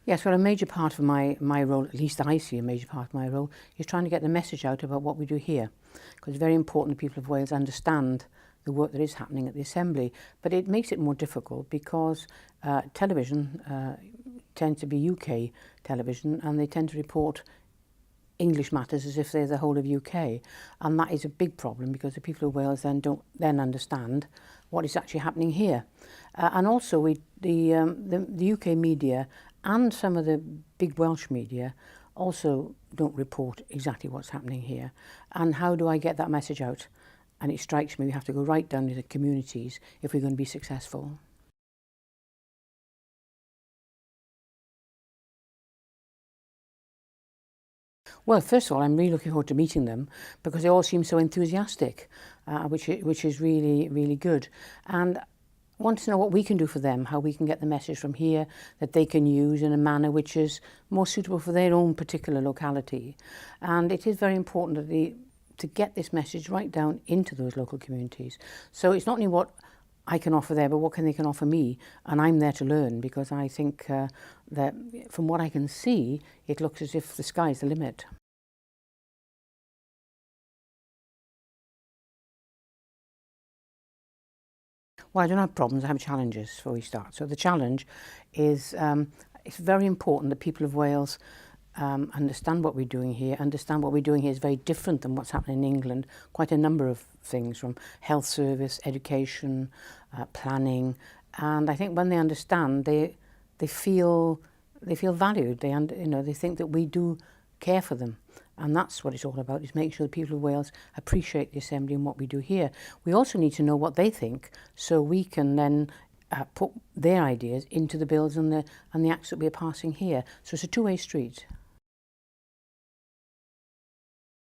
Yes, well, a major part of my role, at least I see a major part of my role, is trying to get the message out about what we do here. Because it's very important that people of Wales understand the work that is happening at the Assembly. But it makes it more difficult because television tends to be UK television, and they tend to report English matters as if they're the whole of UK. And that is a big problem because the people of Wales then don't understand what is actually happening here. And also the UK media and some of the big Welsh media also don't report exactly what's happening here. And how do I get that message out? And it strikes me we have to go right down to the communities if we're going to be successful. Well, first of all, I'm really looking forward to meeting them because they all seem so enthusiastic, which is really, really good. And I want to know what we can do for them, how we can get the message from here that they can use in a manner which is more suitable for their own particular locality. And it is very important that to get this message right down into those local communities. So it's not only what I can offer there, but what they can offer me. And I'm there to learn because I think that from what I can see, it looks as if the sky's the limit. Well, I don't have problems, I have challenges before we start. So the challenge is it's very important that people of Wales understand what we're doing here, understand what we're doing here is very different than what's happening in England. Quite a number of things from health service, education, planning. And I think when they understand, they feel valued. They think that we do care for them. And that's what it's all about, is making sure the people of Wales appreciate the Assembly and what we do here. We also need to know what they think so we can then put their ideas into the bills and the acts that we're passing here. So it's a two-way street.